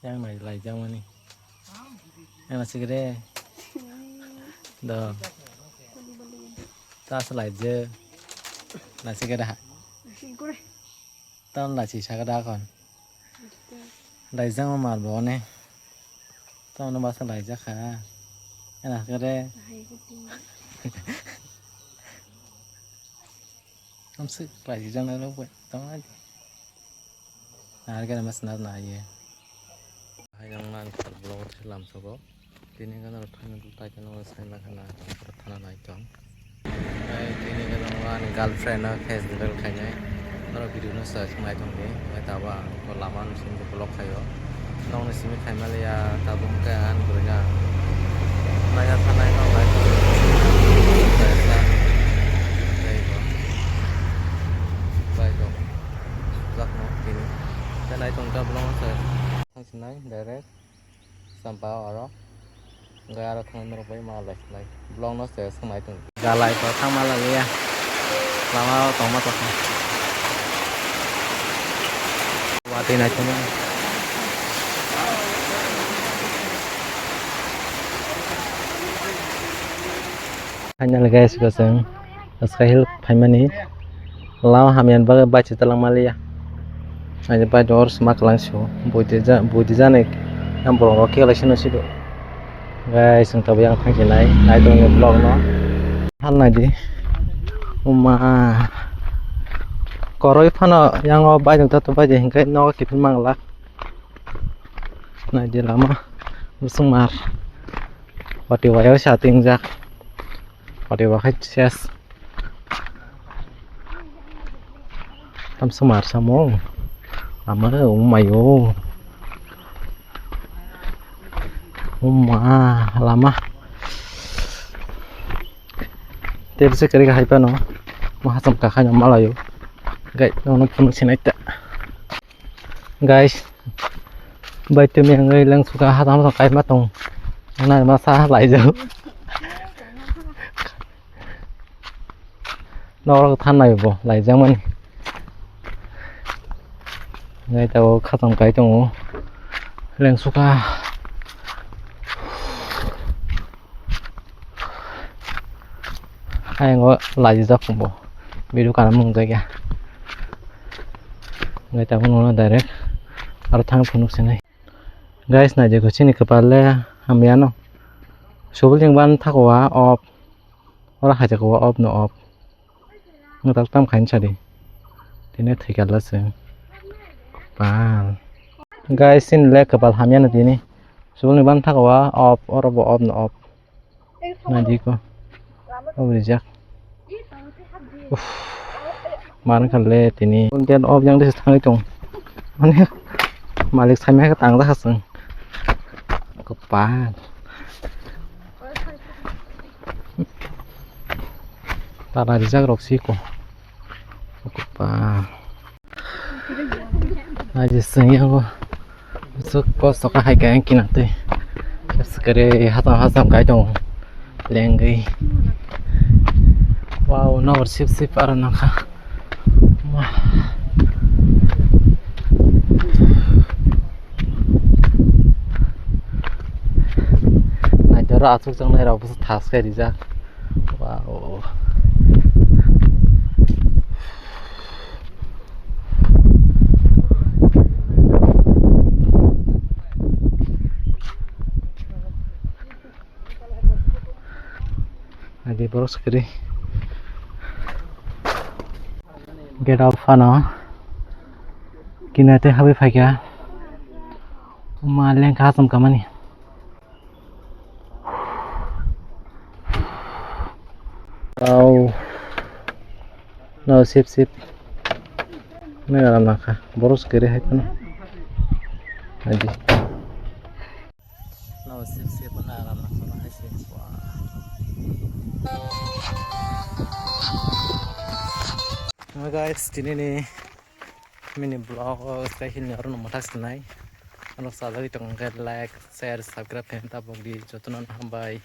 yang này lại trong này em là gì đấy đó ta sẽ lại giờ là gì cái đó tao là chỉ sao cái đó còn lại trong mà bỏ này tao nó bắt lại chắc hả em là cái đấy không sức lại chỉ trong nó vậy tao nói cái này mà snap này vậy hay yang nan belum làm số gốc ini kan harus hanya tutai kan orang saya nak kena pertanyaan naik dong. Ini kan orang girlfriend nak case develop kayaknya. Orang video nak search mai dong ni, mai tahu kalau lama nusin tu blog kayo. Nong nusin ni kayak Malaysia tahu kan berenya. Naya tanah yang naik tu. Baik dong. Zak no ini. Dan naik dong tak belum search. Sang sini direct sampai orang. Gak ada tangan merupai malah like belum nasi semai itu galai itu sama lagi ya lama tomat tuh buatin aja mah hanya guys goseng sekali payment lama hamian baca telang malia aja baca harus mak langsung buat nek yang belum oke langsung nasi tuh guys yang tahu yang tangki naik dong vlog no hal naji koroi fana yang bajang tatu baje hingga no kipin manglak naji lama busung mar pati wayo setting jak pati wakai ses tam semar samong lama mayo lama terus sekali kahai pano mahasam kakaknya malah yo guys nono pun sini tak guys baik tu yang yang suka hatam kai matong mana masa lại jauh nó than này bo lại jauh man guys tahu hatam kai tong yang suka hay ngó lại gì không bộ video cả mông rồi kìa người ta cũng nói direct ở thang phun xe này guys này giờ có chuyện này các bạn lẽ hàm yên không số lượng bạn thắc quá off hoặc là quá off no off người ta tâm khánh chả đi thì nên thấy cả là sướng bạn guys xin lẽ các bạn hàm yên là gì này số lượng bạn thắc quá off hoặc là off no off này gì cơ oh reject mana kali ini kemudian yang di setang itu mana malik saya ke tang langsung kepan para reject roksiku kepan aja sengi aku sok hai kayak gini nanti sekali hatam kayak dong lenggai wow nomor sip para naka wah nah jara asuk jang nai rabu tas kai rijak wow Adi boros kiri get out fana kinate habi phagya maleng khasam kamani wow no sip ini alam naka boros kiri hai kan adi no sip na alam naka hai sip Nah guys, ini nih mini vlog saya ini orang nomor tas naik. Kalau salah itu like, share, subscribe, dan tabung di jodoh non hambai.